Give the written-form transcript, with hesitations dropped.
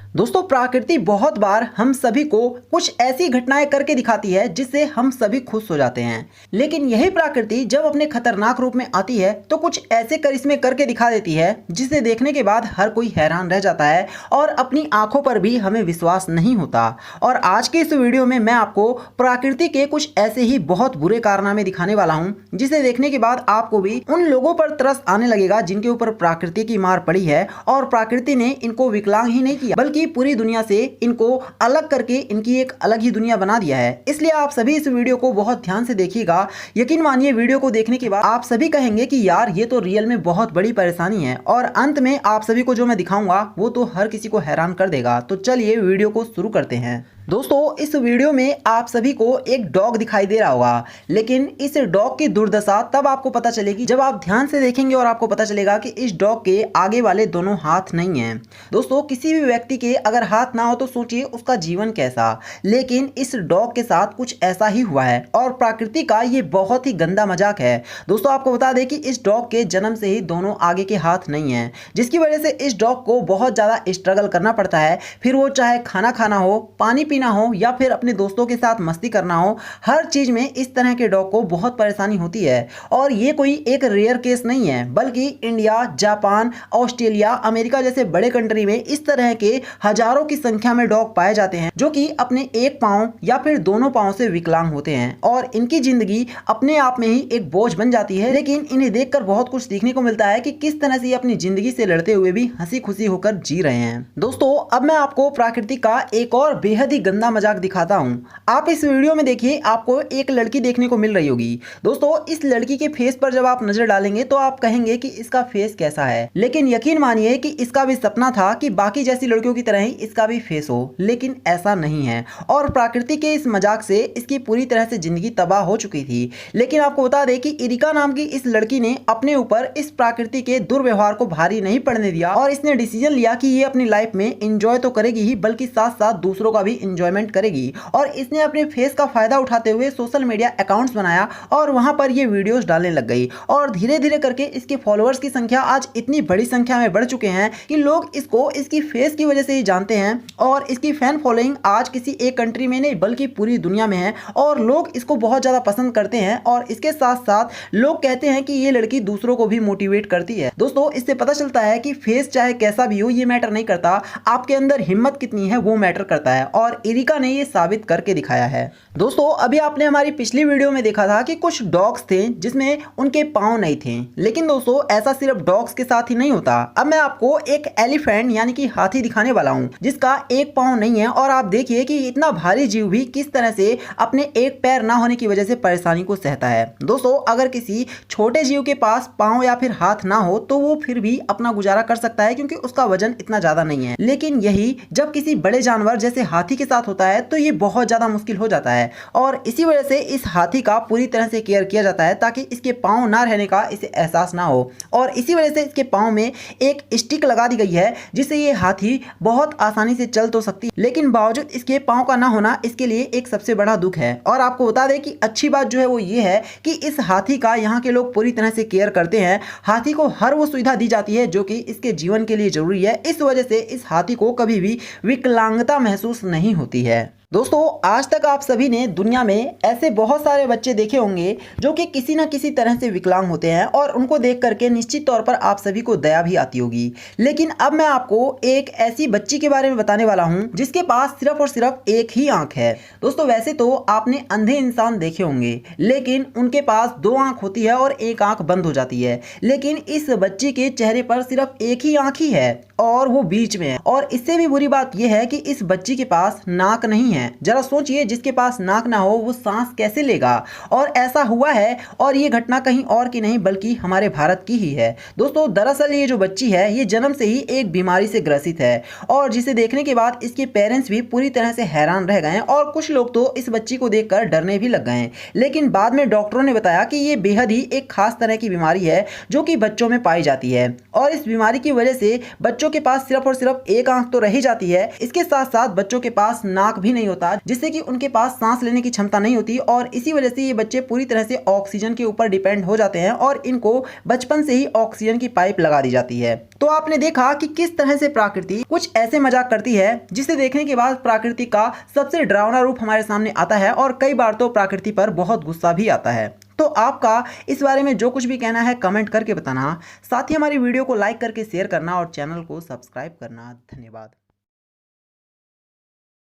दोस्तों प्रकृति बहुत बार हम सभी को कुछ ऐसी घटनाएं करके दिखाती है जिससे हम सभी खुश हो जाते हैं। लेकिन यही प्रकृति जब अपने खतरनाक रूप में आती है तो कुछ ऐसे करिश्मे करके दिखा देती है जिसे देखने के बाद हर कोई हैरान रह जाता है और अपनी आंखों पर भी हमें विश्वास नहीं होता। और आज के इस वीडियो में मैं आपको प्रकृति के कुछ ऐसे ही बहुत बुरे कारनामे दिखाने वाला हूं जिसे देखने के बाद आपको भी उन लोगों पर तरस आने लगेगा जिनके ऊपर प्रकृति की मार पड़ी है और प्रकृति ने इनको विकलांग ही नहीं किया बल्कि पूरी दुनिया से इनको अलग करके इनकी एक अलग ही दुनिया बना दिया है। इसलिए आप सभी इस वीडियो को बहुत ध्यान से देखिएगा। यकीन मानिए वीडियो को देखने के बाद आप सभी कहेंगे कि यार ये तो रियल में बहुत बड़ी परेशानी है और अंत में आप सभी को जो मैं दिखाऊंगा वो तो हर किसी को हैरान कर देगा। तो चलिए वीडियो को शुरू करते हैं। दोस्तों इस वीडियो में आप सभी को एक डॉग दिखाई दे रहा होगा, लेकिन इस डॉग की दुर्दशा तब आपको पता चलेगी जब आप ध्यान से देखेंगे और आपको पता चलेगा कि इस डॉग के आगे वाले दोनों हाथ नहीं हैं। दोस्तों किसी भी व्यक्ति के अगर हाथ ना हो तो सोचिए उसका जीवन कैसा, लेकिन इस डॉग के साथ कुछ ऐसा ही हुआ है और प्रकृति का ये बहुत ही गंदा मजाक है। दोस्तों आपको बता दें कि इस डॉग के जन्म से ही दोनों आगे के हाथ नहीं हैं, जिसकी वजह से इस डॉग को बहुत ज़्यादा स्ट्रगल करना पड़ता है। फिर वो चाहे खाना खाना हो, पानी पीना हो या फिर अपने दोस्तों के साथ मस्ती करना हो, हर चीज में इस तरह के डॉग को बहुत परेशानी होती है। और ये कोई एक रेयर केस नहीं है, बल्कि इंडिया, जापान, ऑस्ट्रेलिया, अमेरिका जैसे बड़े कंट्री में इस तरह के हजारों की संख्या में डॉग पाए जाते हैं जो कि अपने एक पांव या फिर दोनों पांव से विकलांग होते हैं और इनकी जिंदगी अपने आप में ही एक बोझ बन जाती है। लेकिन इन्हें देखकर बहुत कुछ सीखने को मिलता है कि किस तरह से अपनी जिंदगी से लड़ते हुए भी हंसी खुशी होकर जी रहे हैं। दोस्तों अब मैं आपको प्रकृति का एक और बेहद ही गंदा मजाक दिखाता हूं। आप इस वीडियो में देखिए, आपको एक लड़की देखने को मिल रही होगी। दोस्तों इस लड़की के फेस पर जब आप नजर डालेंगे तो आप कहेंगे कि इसका फेस कैसा है, लेकिन यकीन मानिए कि इसका भी सपना था कि बाकी जैसी लड़कियों की तरह ही इसका भी फेस हो, लेकिन ऐसा नहीं है। और प्रकृति के इस मजाक से इसकी पूरी तरह से जिंदगी तबाह हो चुकी थी। लेकिन आपको बता दें कि इरिका नाम की इस लड़की ने अपने ऊपर इस प्रकृति के दुर्व्यवहार को भारी नहीं पड़ने दिया और इसने डिसीजन लिया कि ये अपनी लाइफ में एंजॉय तो करेगी ही बल्कि साथ साथ दूसरों का भी एंजॉयमेंट करेगी। और इसने अपने फेस का फायदा उठाते हुए सोशल मीडिया अकाउंट्स बनाया और वहां पर ये वीडियोस डालने लग गई और धीरे धीरे करके इसके फॉलोअर्स की संख्या आज इतनी बड़ी संख्या में बढ़ चुके हैं कि लोग इसको इसकी फेस की वजह से ही जानते हैं। और इसकी फैन फॉलोइंग आज किसी एक कंट्री में नहीं बल्कि पूरी दुनिया में है और लोग इसको बहुत ज्यादा पसंद करते हैं। और इसके साथ साथ लोग कहते हैं कि ये लड़की दूसरों को भी मोटिवेट करती है। दोस्तों इससे पता चलता है कि फेस चाहे कैसा भी हो ये मैटर नहीं करता, आपके अंदर हिम्मत कितनी है वो मैटर करता है और इरिका ने ये साबित करके दिखाया है। दोस्तों अभी आपने हमारी पिछली वीडियो में देखा था कि कुछ डॉग्स थे जिसमें उनके पांव नहीं थे, लेकिन दोस्तों ऐसा सिर्फ डॉग्स के साथ ही नहीं होता। अब मैं आपको एक एलिफेंट यानी कि हाथी दिखाने वाला हूं जिसका एक पांव नहीं है और आप देखिए कि इतना भारी जीव भी किस तरह से अपने एक पैर ना होने की वजह से परेशानी को सहता है। दोस्तों अगर किसी छोटे जीव के पास पांव या फिर हाथ ना हो तो वो फिर भी अपना गुजारा कर सकता है क्योंकि उसका वजन इतना ज्यादा नहीं है, लेकिन यही जब किसी बड़े जानवर जैसे हाथी के साथ होता है तो ये बहुत ज्यादा मुश्किल हो जाता है। और इसी वजह से इस हाथी का पूरी तरह से केयर किया जाता है ताकि इसके पांव ना रहने का इसे एहसास ना हो। और इसी वजह से इसके पांव में एक स्टिक लगा दी गई है जिससे ये हाथी बहुत आसानी से चल तो सकती है, लेकिन बावजूद इसके पांव का ना होना इसके लिए एक सबसे बड़ा दुख है। और आपको बता दें कि अच्छी बात जो है वो ये है कि इस हाथी का यहाँ के लोग पूरी तरह से केयर करते हैं। हाथी को हर वो सुविधा दी जाती है जो कि इसके जीवन के लिए जरूरी है। इस वजह से इस हाथी को कभी भी विकलांगता महसूस नहीं होती है। दोस्तों आज तक आप सभी ने दुनिया में ऐसे बहुत सारे बच्चे देखे होंगे जो कि किसी न किसी तरह से विकलांग होते हैं और उनको देख करके निश्चित तौर पर आप सभी को दया भी आती होगी। लेकिन अब मैं आपको एक ऐसी बच्ची के बारे में बताने वाला हूं जिसके पास सिर्फ और सिर्फ एक ही आंख है। दोस्तों वैसे तो आपने अंधे इंसान देखे होंगे, लेकिन उनके पास दो आंख होती है और एक आंख बंद हो जाती है, लेकिन इस बच्ची के चेहरे पर सिर्फ एक ही आंख ही है और वो बीच में है। और इससे भी बुरी बात यह है कि इस बच्ची के पास नाक नहीं है। जरा सोचिए, जिसके पास नाक ना हो वो सांस कैसे लेगा। और ऐसा हुआ है और ये घटना कहीं और की नहीं बल्कि हमारे भारत की ही है। दोस्तों दरअसल ये जो बच्ची है ये जन्म से ही एक बीमारी से ग्रसित है और जिसे देखने के बाद इसके पेरेंट्स भी पूरी तरह से हैरान रह गए और कुछ लोग तो इस बच्ची को देखकर डरने भी लग गए। लेकिन बाद में डॉक्टरों ने बताया कि ये बेहद ही एक खास तरह की बीमारी है जो कि बच्चों में पाई जाती है और इस बीमारी की वजह से बच्चों बच्चों के पास सिर्फ और सिर्फ एक आंख तो रह ही जाती है, इसके साथ साथ बच्चों के पास नाक भी नहीं होता, जिससे कि उनके पास सांस लेने की क्षमता नहीं होती और इसी वजह से ये बच्चे पूरी तरह से ऑक्सीजन के ऊपर डिपेंड हो जाते हैं और इनको बचपन से ही ऑक्सीजन की पाइप लगा दी जाती है। तो आपने देखा कि किस तरह से प्रकृति कुछ ऐसे मजाक करती है जिसे देखने के बाद प्रकृति का सबसे डरावना रूप हमारे सामने आता है और कई बार तो प्रकृति पर बहुत गुस्सा भी आता है। तो आपका इस बारे में जो कुछ भी कहना है कमेंट करके बताना, साथ ही हमारी वीडियो को लाइक करके शेयर करना और चैनल को सब्सक्राइब करना। धन्यवाद।